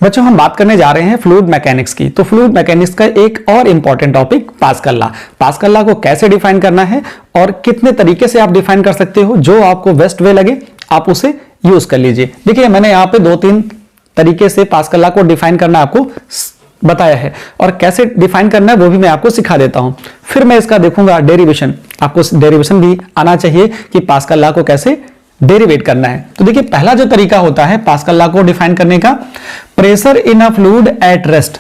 बच्चों हम बात करने जा रहे हैं फ्लूइड मैकेनिक्स की। तो फ्लूइड मैकेनिक्स का एक और important topic pascal law. Pascal law को कैसे डिफाइन करना है और कितने तरीके से आप डिफाइन कर सकते हो, जो आपको बेस्ट वे लगे आप उसे यूज कर लीजिए। देखिए मैंने यहाँ पे 2-3 तरीके से पास्कल लॉ को डिफाइन करना आपको बताया है और कैसे डिफाइन करना है वो भी मैं आपको सिखा देता हूं। फिर मैं इसका देखूंगा डेरिवेशन, आपको डेरिवेशन भी आना चाहिए कि पास्कल लॉ को कैसे डेरिवेट करना है। तो देखिए पहला जो तरीका होता है पास्कल लॉ को डिफाइन करने का, pressure in a fluid at rest.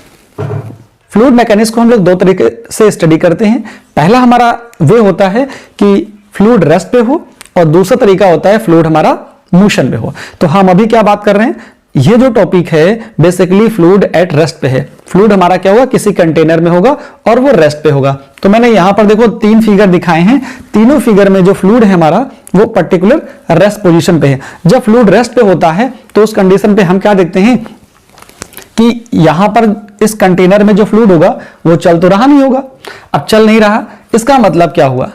Fluid mechanics को हम लोग 2 तरीके से स्टडी करते हैं। पहला हमारा वे होता है कि फ्लूइड रेस्ट पे हो और दूसरा तरीका होता है फ्लूइड हमारा मोशन पे हो। तो हम अभी क्या बात कर रहे हैं, ये जो टॉपिक है बेसिकली फ्लूइड एट रेस्ट पे है। फ्लूइड हमारा क्या होगा, किसी कंटेनर में होगा और वो रेस्ट पे होगा। तो मैंने यहां पर देखो 3 फिगर दिखाए हैं, तीनों फिगर में जो फ्लूइड है हमारा वो पर्टिकुलर रेस्ट पोजीशन पे है। जब फ्लूइड रेस्ट पे होता है तो उस कंडीशन पे हम क्या देखते हैं कि यहां पर इस कंटेनर में जो फ्लूइड होगा वो चल तो रहा नहीं होगा। अब चल नहीं रहा, इसका मतलब क्या हुआ।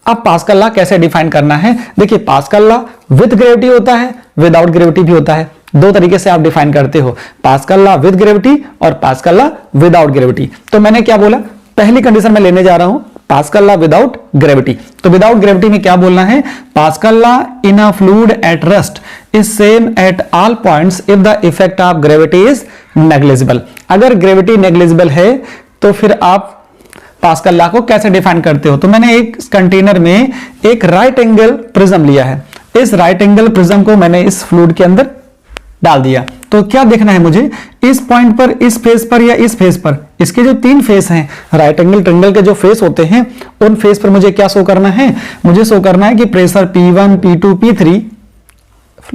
अब पास्कल लॉ कैसे डिफाइन करना है, देखिए पास्कल लॉ विद ग्रेविटी होता है, विदाउट ग्रेविटी भी होता है। 2 तरीके से आप डिफाइन करते हो, पास्कल लॉ विद ग्रेविटी और पास्कल लॉ विदाउट ग्रेविटी। तो मैंने क्या बोला, पहली कंडीशन में लेने जा रहा हूं पास्कल लॉ विदाउट ग्रेविटी। तो विदाउट ग्रेविटी में क्या बोलना है, pascal law in a fluid at rest is same at all points if the effect of gravity is negligible. अगर ग्रेविटी नेग्लिजिबल है तो फिर आप पास्कल लॉ को कैसे डिफाइन करते हो। तो मैंने एक कंटेनर में एक राइट एंगल प्रिज्म लिया है, इस राइट एंगल प्रिज्म को मैंने इस फ्लूइड के अंदर डाल दिया। तो क्या देखना है मुझे, इस पॉइंट पर, इस फेस पर या इस फेस पर, इसके जो 3 फेस हैं राइट एंगल ट्रायंगल के जो फेस होते हैं उन फेस पर मुझे क्या शो करना है, मुझे शो करना है कि pressure P1, P2, P3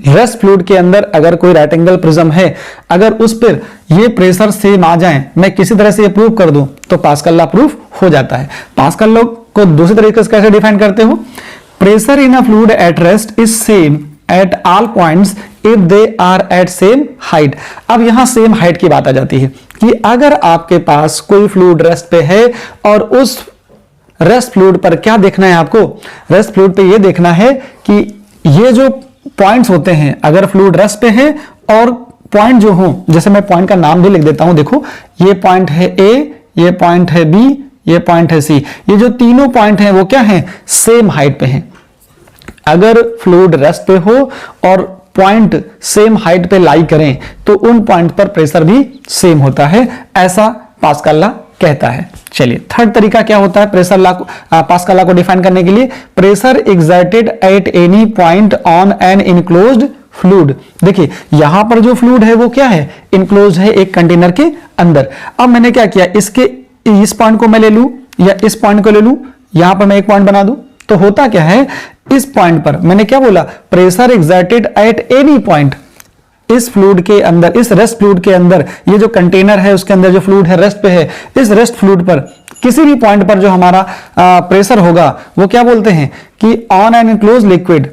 rest fluid के अंदर अगर कोई राइट एंगल प्रिज्म है, अगर उस पर ये प्रेशर सेम आ जाए, मैं किसी तरह से ये प्रूव कर दूं तो पास्कल लॉ प्रूफ हो जाता है। पास्कल लॉ को दूसरे तरीके से कैसे डिफाइन करते हो, pressure in a fluid at rest is same at all points if they are at same height. अब यहां सेम हाइट की बात आ जाती है कि अगर आपके पास कोई फ्लूइड रेस्ट पे है और उस रेस्ट फ्लूइड पर क्या देखना है आपको, रेस्ट फ्लूइड पे ये देखना है कि ये जो पॉइंट्स होते हैं अगर फ्लूइड रेस्ट पे है और पॉइंट जो हो, जैसे मैं पॉइंट का नाम भी लिख देता हूं, देखो ये पॉइंट है A, ये पॉइंट है B, ये पॉइंट है C, ये जो तीनों पॉइंट हैं वो क्या है, सेम हाइट पे हैं। अगर फ्लूइड रेस्ट पे हो और पॉइंट सेम हाइट पे लाई करें तो उन पॉइंट पर प्रेशर भी सेम होता है, ऐसा पास्कल लॉ कहता है। चलिए थर्ड तरीका क्या होता है प्रेशर लॉ को, पास्कल लॉ को डिफाइन करने के लिए, pressure exerted at any point on an enclosed fluid. देखिए यहां पर जो फ्लूइड है वो क्या है, इनक्लोज है एक कंटेनर के अंदर। अब मैंने क्या किया, इसके इस पॉइंट को मैं ले लूं या इस पॉइंट को ले लूं, यहां पर मैं एक पॉइंट बना दूं, तो होता क्या है, इस पॉइंट पर मैंने क्या बोला, pressure exerted at any point, इस फ्लूइड के अंदर, इस रेस्ट फ्लूइड के अंदर, ये जो कंटेनर है उसके अंदर जो फ्लूइड है रेस्ट पे है, इस रेस्ट फ्लूइड पर किसी भी पॉइंट पर जो हमारा प्रेशर होगा वो क्या बोलते हैं कि on an enclosed liquid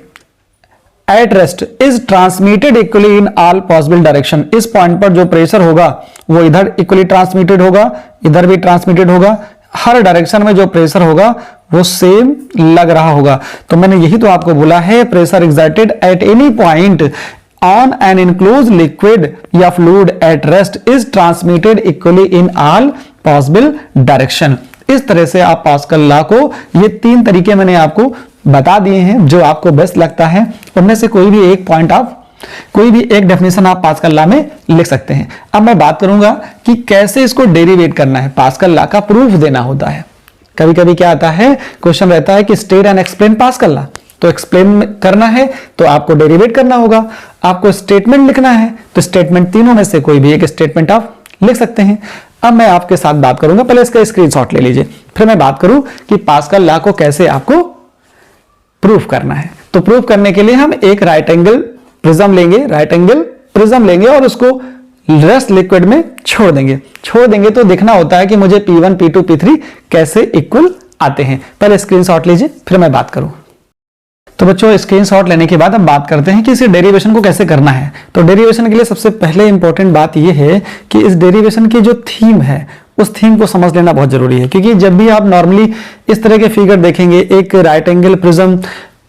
at rest is transmitted equally in all possible direction. इस पॉइंट पर जो प्रेशर होगा वो इधर इक्वली ट्रांसमिटेड होगा, इधर भी ट्रांसमिटेड होगा, हर डायरेक्शन में जो प्रेशर होगा वो सेम लग रहा होगा। तो मैंने यही तो आपको बोला है, pressure exerted at any point on an enclosed liquid या fluid at rest is transmitted equally in all possible direction. इस तरह से आप पास्कल लॉ को, ये 3 तरीके मैंने आपको बता दिए हैं जो आपको बेस्ट लगता है, उनमें से कोई भी एक पॉइंट आप, कोई भी एक डेफिनेशन आप पास्कल लॉ में लिख सकते हैं। अब मैं बात करूंगा कि कैसे इसको डेरिवेट करना है, पास्कल लॉ का प्रूफ देना होता है। कभी कभी क्या आता है, क्वेश्चन रहता है कि state and explain pascal law. तो एक्सप्लेन करना है तो आपको डेरिवेट करना होगा, आपको स्टेटमेंट लिखना है तो स्टेटमेंट, तीनों में से कोई भी एक स्टेटमेंट आप लिख सकते हैं। अब मैं आपके साथ बात करूंगा, पहले इसका स्क्रीनशॉट ले लीजिए, फिर मैं बात करूं कि पास्कल लॉ को कैसे आपको प्रूफ करना है। तो प्रूफ करने के लिए हम एक राइट एंगल प्रिज्म लेंगे और उसको रेस्ट लिक्विड में छोड़ देंगे तो दिखना होता है कि मुझे P1, P2, P3 कैसे इक्वल आते हैं। पहले स्क्रीनशॉट लीजिए फिर मैं बात करूं। तो बच्चों स्क्रीनशॉट लेने के बाद अब बात करते हैं कि इस डेरिवेशन को कैसे करना है। तो डेरिवेशन के लिए सबसे पहले इंपॉर्टेंट बात यह है कि इस डेरिवेशन की जो थीम है उस थीम को समझ लेना बहुत जरूरी है, क्योंकि जब भी आप नॉर्मली इस तरह के फिगर देखेंगे, एक right angle prism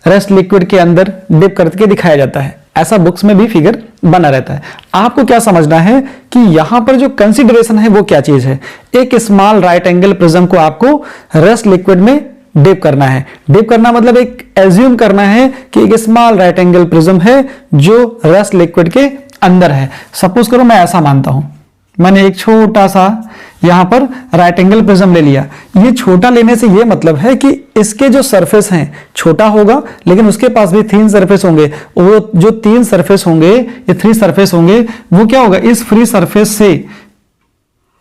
rest liquid के अंदर डिप करके दिखाया जाता है, ऐसा बुक्स में भी फिगर बना रहता है। आपको क्या समझना है कि यहां पर जो कंसीडरेशन है वो क्या चीज है। एक स्मॉल राइट एंगल प्रिज्म को आपको रेस्ट लिक्विड में डिप करना है। डिप करना मतलब एक एज्यूम करना है कि एक स्मॉल राइट एंगल प्रिज्म है जो रेस्ट लिक्विड के अंदर है। सपोज करो मैं ऐसा मानता हूं, मैंने एक छोटा सा यहां पर राइट एंगल प्रिज्म ले लिया। ये छोटा लेने से ये मतलब है कि इसके जो सरफेस हैं छोटा होगा, लेकिन उसके पास भी 3 सरफेस होंगे। वो जो 3 सरफेस होंगे, ये 3 सरफेस होंगे, वो क्या होगा, इस फ्री सरफेस से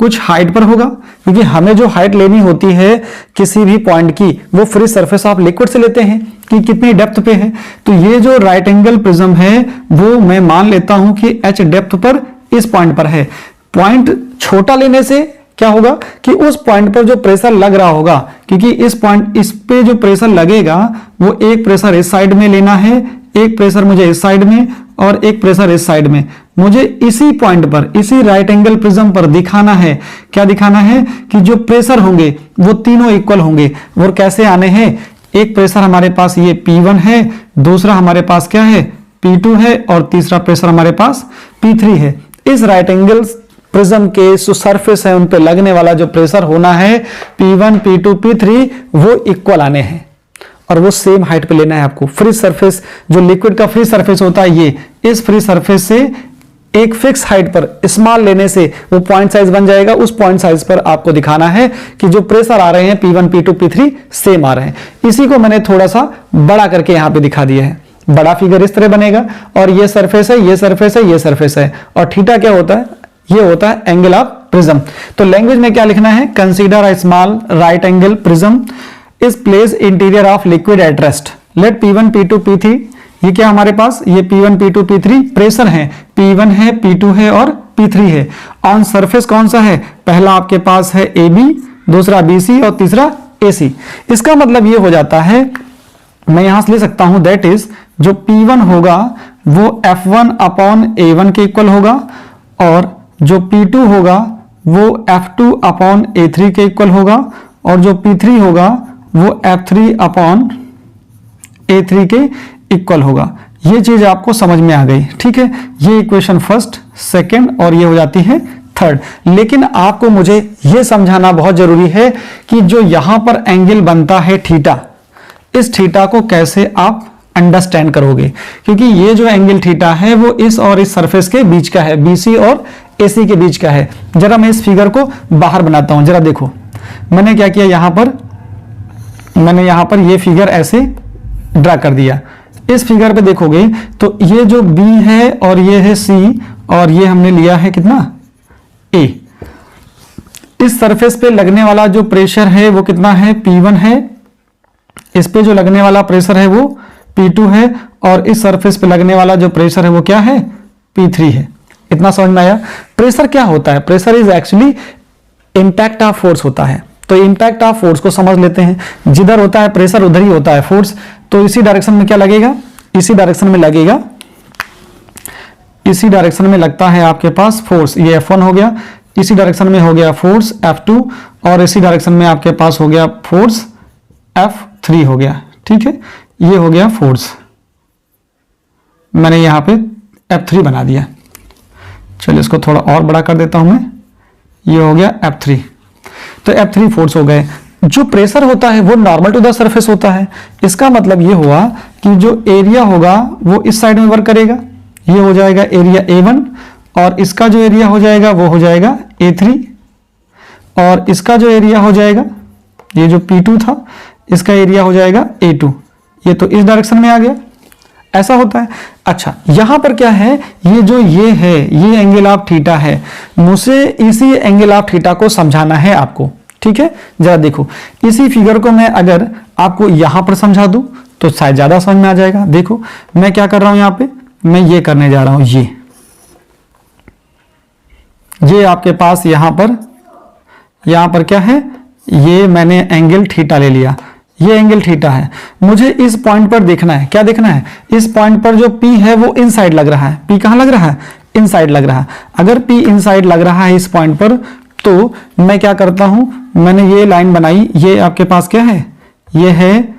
कुछ हाइट पर होगा, क्योंकि हमें जो हाइट लेनी होती है किसी भी पॉइंट की, वो फ्री सरफेस ऑफ लिक्विड से लेते हैं कि कितनी डेप्थ पे है। तो ये जो राइट एंगल प्रिज्म है वो मैं मान लेता हूं कि h डेप्थ पर इस पॉइंट पर है। पॉइंट छोटा लेने से क्या होगा कि उस पॉइंट पर जो प्रेशर लग रहा होगा, क्योंकि इस पे जो प्रेशर लगेगा वो एक प्रेशर इस साइड में लेना है, एक प्रेशर मुझे इस साइड में और एक प्रेशर इस साइड में। मुझे इसी पॉइंट पर, इसी राइट एंगल प्रिज्म पर दिखाना है, क्या दिखाना है कि जो प्रेशर होंगे वो तीनों इक्वल होंगे। और कैसे आने हैं, एक प्रेशर हमारे पास ये P1 है, दूसरा हमारे पास क्या है P2 है, और तीसरा प्रेशर हमारे पास P3 है। इस राइट एंगल प्रिज्म के जो सरफेस है उन पे लगने वाला जो प्रेशर होना है P1, P2, P3 वो इक्वल आने हैं और वो सेम हाइट पे लेना है आपको। फ्री सरफेस, जो लिक्विड का फ्री सरफेस होता है, ये इस फ्री सरफेस से एक फिक्स हाइट पर स्मॉल लेने से वो पॉइंट साइज बन जाएगा। उस पॉइंट साइज पर आपको दिखाना है कि जो प्रेशर आ रहे हैं P1, P2, P3 सेम आ रहे हैं। इसी को मैंने थोड़ा सा बड़ा करके यहां पे दिखा दिया है। बड़ा फिगर इस तरह बनेगा और ये सरफेस है, ये सरफेस है, ये सरफेस है, और थीटा क्या होता है, ये होता है एंगल ऑफ प्रिज्म। तो लैंग्वेज में क्या लिखना है, consider a small right angle prism is place interior of liquid at rest, let P1, P2, P3, ये क्या हमारे पास, ये P1, P2, P3 प्रेशर है, P1 है, P2 है और P3 है। ऑन सरफेस कौन सा है, पहला आपके पास है AB, दूसरा BC और तीसरा AC। इसका मतलब ये हो जाता है, मैं यहां से ले सकता हूं, दैट इज जो P1 होगा वो F1 अपॉन A1 के इक्वल होगा, और जो P2 होगा वो F2 अपॉन A3 के इक्वल होगा, और जो P3 होगा वो F3 अपॉन A3 के इक्वल होगा। ये चीज आपको समझ में आ गई, ठीक है। ये इक्वेशन फर्स्ट, सेकंड और ये हो जाती है थर्ड। लेकिन आपको मुझे ये समझाना बहुत जरूरी है कि जो यहां पर एंगल बनता है थीटा, इस थीटा को कैसे आप अंडरस्टैंड करोगे, क्योंकि ये जो एंगल थीटा है वो इस और इस सरफेस के बीच का है, BC और AC के बीच का है। जरा मैं इस फिगर को बाहर बनाता हूं, जरा देखो मैंने क्या किया, मैंने यहां पर ये फिगर ऐसे ड्रा कर दिया। इस फिगर पे देखोगे तो ये जो B है और ये है C, और ये हमने लिया है कितना A। इस सरफेस पे लगने वाला जो प्रेशर है वो कितना है, P1 है। इस पे जो लगने वाला प्रेशर है वो P2 है, और इस सरफेस पे लगने वाला जो प्रेशर है वो क्या है, P3 है। इतना समझ में आया। प्रेशर क्या होता है, pressure is actually impact of force होता है। तो इंपैक्ट ऑफ फोर्स को समझ लेते हैं, जिधर होता है प्रेशर उधर ही होता है फोर्स। तो इसी डायरेक्शन में क्या लगेगा, इसी डायरेक्शन में लगेगा, इसी डायरेक्शन में लगता है आपके पास फोर्स, ये F1 हो गया, इसी डायरेक्शन में हो गया फोर्स F2, और इसी डायरेक्शन में आपके पास हो गया फोर्स F3 हो गया, ठीक है। ये हो गया फोर्स, मैंने यहां पे F3 बना दिया। चलिए इसको थोड़ा और बड़ा कर देता हूं मैं, ये हो गया F3। तो F3 फोर्स हो गए। जो प्रेशर होता है वो नॉर्मल टू द सरफेस होता है। इसका मतलब ये हुआ कि जो एरिया होगा वो इस साइड में वर्क करेगा, ये हो जाएगा एरिया A1, और इसका जो एरिया हो जाएगा वो हो जाएगा A3, और इसका जो एरिया हो जाएगा, ये जो P2 था, इसका एरिया हो जाएगा A2। ये तो इस डायरेक्शन में आ गया, ऐसा होता है। अच्छा, यहां पर क्या है, ये जो ये है, ये एंगल ऑफ थीटा है, मुझे इसी एंगल ऑफ थीटा को समझाना है आपको, ठीक है। जरा देखो, इसी फिगर को मैं अगर आपको यहां पर समझा दूं तो शायद ज्यादा समझ में आ जाएगा। देखो मैं क्या कर रहा हूं, यहां पे मैं ये करने जा रहा हूं, ये आपके पास यहां पर क्या है, ये मैंने एंगल थीटा ले लिया, ये एंगल थीटा है। मुझे इस पॉइंट पर देखना है, क्या देखना है, इस पॉइंट पर जो P है वो इनसाइड लग रहा है। P कहां लग रहा है, इनसाइड लग रहा है। अगर P इनसाइड लग रहा है इस पॉइंट पर, तो मैं क्या करता हूं, मैंने ये लाइन बनाई, ये आपके पास क्या है, ये है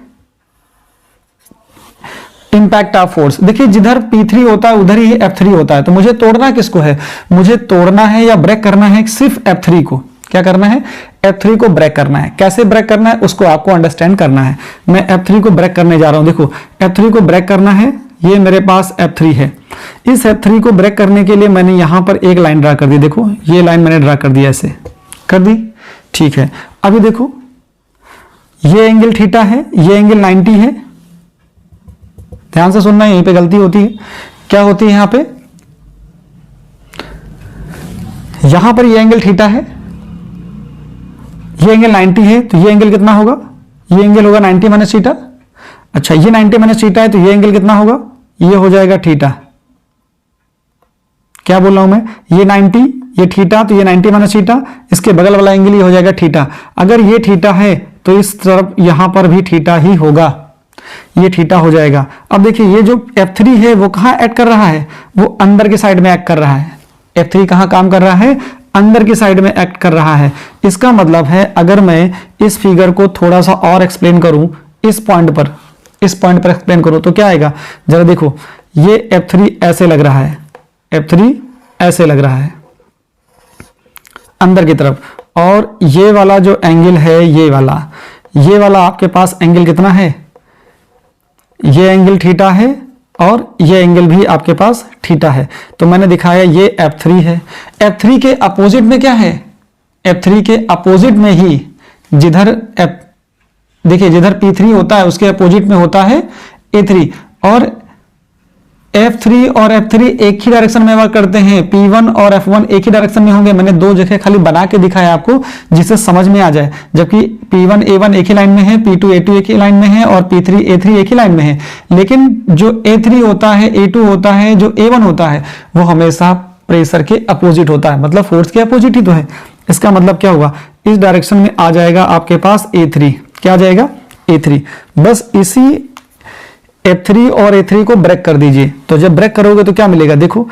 इम्पैक्ट ऑफ फोर्स। देखिए जिधर P3 होता है उधर ही F3 होता है, तो मुझे तोड़ना किसको है, मुझे तोड़ना है या ब्रेक करना है सिर्फ F3 को। क्या करना है, F3 को ब्रेक करना है। कैसे ब्रेक करना है उसको आपको अंडरस्टैंड करना है। मैं F3 को ब्रेक करने जा रहा हूं। देखो F3 को ब्रेक करना है, ये मेरे पास F3 है। इस F3 को ब्रेक करने के लिए मैंने यहां पर एक लाइन ड्रा कर दी। देखो ये लाइन मैंने ड्रा कर दी, ऐसे कर दी, ठीक है। अभी देखो ये एंगल थीटा है, ये एंगल 90 है। ध्यान से सुनना, यहीं पे गलती होती है। क्या होती है यहां पे, यहां पर ये एंगल थीटा है, ये एंगल 90 है, तो ये एंगल कितना होगा, ये एंगल होगा 90 माइनस थीटा। अच्छा ये 90 माइनस थीटा है, तो ये एंगल कितना होगा, ये हो जाएगा थीटा। क्या बोल रहा हूं मैं, ये 90, ये थीटा, तो ये 90 माइनस थीटा, इसके बगल वाला एंगल ये हो जाएगा थीटा। अगर ये थीटा है तो इस तरफ यहां पर भी थीटा ही होगा, ये थीटा हो जाएगा। अब देखिए ये जो F3 है वो कहां एक्ट कर रहा है, वो अंदर की साइड में एक्ट कर रहा है। F3 कहां काम कर रहा है, अंदर की साइड में एक्ट कर रहा है। इसका मतलब है अगर मैं इस फिगर को थोड़ा सा और एक्सप्लेन करूं, इस पॉइंट पर एक्सप्लेन करूं तो क्या आएगा, जरा देखो ये F3 ऐसे लग रहा है, F3 ऐसे लग रहा है अंदर की तरफ, और ये वाला जो एंगल है, ये वाला आपके पास एंगल कितना है, ये एंगल थीटा है और ये एंगल भी आपके पास थीटा है। तो मैंने दिखाया ये F3 है। F3 के अपोजिट में क्या है, F3 के अपोजिट में ही देखिए जिधर P3 होता है उसके अपोजिट में होता है A3, और F3 और F3 एक ही डायरेक्शन में वर्क करते हैं। P1 और F1 एक ही डायरेक्शन में होंगे। मैंने दो जगह खाली बना के दिखाया आपको जिससे समझ में आ जाए। जबकि P1 A1 एक ही लाइन में है, P2 A2 एक ही लाइन में है, और P3 A3 एक ही लाइन में है। लेकिन जो A3 होता है, A2 होता है, जो A1 होता है, वो हमेशा प्रेशर के अपोजिट होता है, मतलब फोर्स के अपोजिट ही तो है। इसका मतलब क्या हुआ, इस डायरेक्शन में आ जाएगा आपके पास A3। क्या आ जाएगा, A3। बस इसी F3 और A3 को ब्रेक कर दीजिए। तो जब ब्रेक करोगे तो क्या मिलेगा, देखो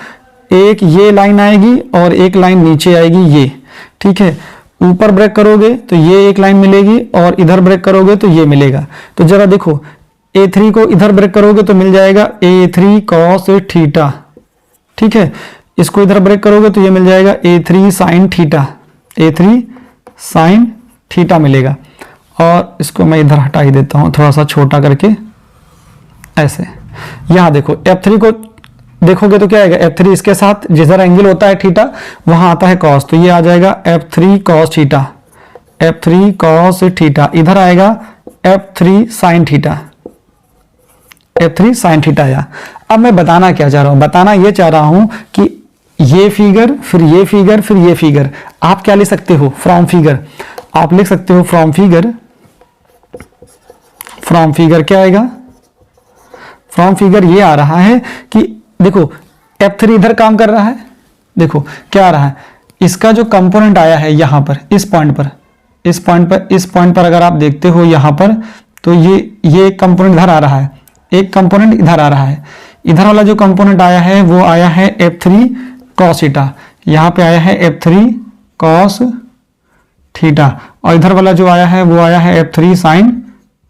एक ये लाइन आएगी और एक लाइन नीचे आएगी, ये ठीक है। ऊपर ब्रेक करोगे तो ये एक लाइन मिलेगी, और इधर ब्रेक करोगे तो ये मिलेगा। तो जरा देखो A3 को इधर ब्रेक करोगे तो मिल जाएगा A3 cos थीटा, ठीक है। इसको इधर ब्रेक करोगे तो ये मिल जाएगा A3 sin theta, A3 sin theta मिलेगा। और इसको मैं इधर हटा ही देता हूं थोड़ा सा छोटा करके, ऐसे। यहां देखो F3 को देखोगे तो क्या आएगा, F3 इसके साथ जिधर एंगल होता है थीटा वहां आता है cos, तो ये आ जाएगा F3 cos theta, F3 cos theta. इधर आएगा F3 sin theta, F3 sin theta आया। अब मैं बताना क्या चाह रहा हूं, बताना ये चाह रहा हूं कि ये फिगर, फिर ये फिगर, फिर ये फिगर, आप क्या लिख सकते हो, फ्रॉम फिगर। आप लिख सकते हो फ्रॉम फिगर क्या आएगा, फ्रॉम फिगर ये आ रहा है कि देखो F3 इधर काम कर रहा है, देखो क्या आ रहा है, इसका जो कंपोनेंट आया है यहां पर, इस पॉइंट पर अगर आप देखते हो यहां पर, तो ये कंपोनेंट इधर आ रहा है, एक कंपोनेंट इधर आ रहा है। इधर वाला जो कंपोनेंट आया है वो आया है F3 cos थीटा, यहां पे आया है F3 cos थीटा, और इधर वाला जो आया है वो आया है F3 sin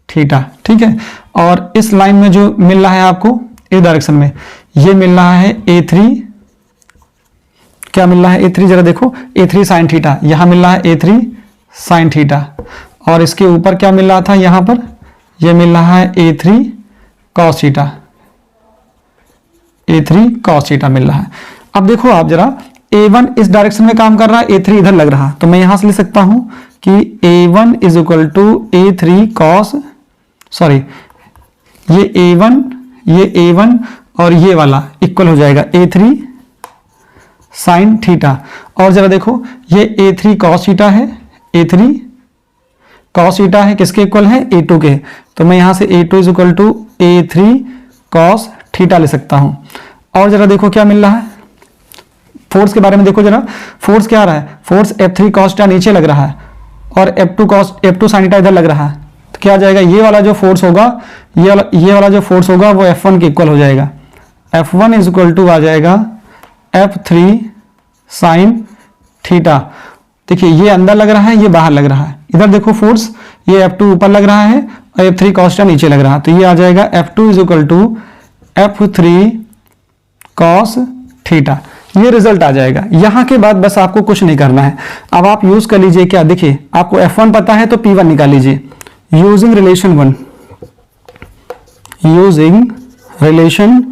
थीटा, ठीक है। और इस लाइन में जो मिल रहा है आपको इस डायरेक्शन में, ये मिल रहा है A3, क्या मिल रहा है A3, जरा देखो A3 sin थीटा, यहां मिल रहा है A3 sin थीटा, और इसके ऊपर क्या मिल रहा था यहां पर, ये मिल रहा है A3 cos theta, A3 cos theta मिल रहा है। अब देखो आप जरा, A1 इस डायरेक्शन में काम कर रहा है, A3 इधर लग रहा, तो मैं यहां से लिख सकता हूं कि A1 is equal to A3 cos, sorry ये A1 और ये वाला इक्वल हो जाएगा A3 sin थीटा। और जरा देखो ये A3 cos थीटा है, A3 cos थीटा है, किसके इक्वल है, A2 के। तो मैं यहां से A2 is equal to A3 cos theta ले सकता हूं। और जरा देखो क्या मिल रहा है, फोर्स के बारे में देखो जरा, फोर्स क्या आ रहा है, फोर्स F3 cos थीटा नीचे लग रहा है, और F2 sin थीटा इधर लग रहा है। तो क्या आ जाएगा, ये वाला जो फोर्स होगा, ये वाला जो फोर्स होगा वो F1 के इक्वल हो जाएगा। F1 इज इक्वल टू आ जाएगा F3 sin थीटा। देखिए ये अंदर लग रहा है, ये बाहर लग रहा है। इधर देखो फोर्स, ये F2 ऊपर लग रहा है और F3 cos थीटा नीचे लग रहा है, तो ये आ जाएगा F2 is equal to F3 cos theta, ये रिजल्ट आ जाएगा। यहां के बाद बस आपको कुछ नहीं करना है। अब आप यूज कर लीजिए, क्या देखिए आपको F1 पता है तो P1 निकाल लीजिए। यूजिंग रिलेशन 1, यूजिंग रिलेशन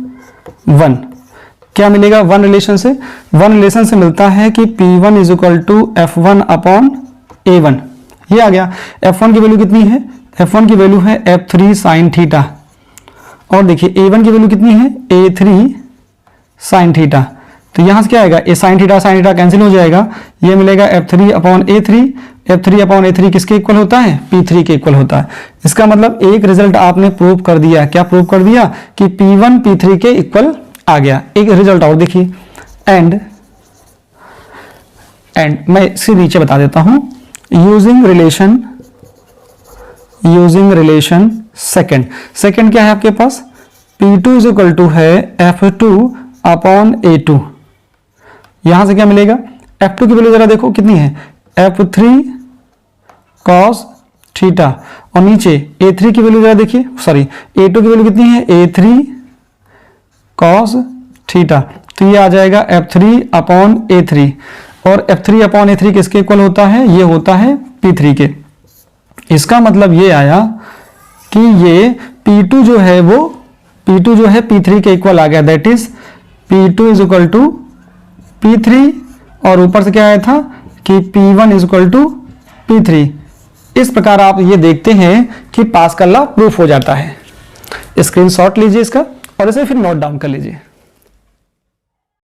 1 क्या मिलेगा? 1 रिलेशन से, 1 रिलेशन से मिलता है कि P1 is equal to F1 upon A1। ये आ गया। F1 की वैल्यू कितनी है? F1 की वैल्यू है F3 साइन थीटा, और देखिए A1 की वैल्यू कितनी है? A3 sine theta. तो यहां से क्या आएगा? ए साइन थीटा कैंसिल हो जाएगा, ये मिलेगा F3 upon A3। F3 upon A3 किसके इक्वल होता है? P3 के इक्वल होता है। इसका मतलब एक रिजल्ट आपने प्रूव कर दिया। क्या प्रूव कर दिया? कि P1 P3 के इक्वल आ गया। एक रिजल्ट और देखिए, एंड मैं इसके नीचे बता देता हूं, यूजिंग रिलेशन सेकंड क्या है आपके पास? P2 इज इक्वल टू है F2 अपॉन A2। यहां से क्या मिलेगा? F2 की वैल्यू जरा देखो कितनी है? F3 cos थीटा, और नीचे A3 की वैल्यू जरा देखिए, सॉरी A2 की वैल्यू कितनी है? A3 cos theta. तो ये आ जाएगा F3 अपॉन A3, और F3 अपॉन A3 किसके इक्वल होता है? ये होता है P3 के। इसका मतलब ये आया कि ये P2 जो है वो P3 के इक्वल आ गया। That is P2 is equal to P3, और ऊपर से क्या आया था कि P1 is equal to P3। इस प्रकार आप ये देखते हैं कि पास्कल लॉ प्रूफ हो जाता है। स्क्रीनशॉट लीजिए इसका और इसे फिर नोट डाउन कर लीजिए।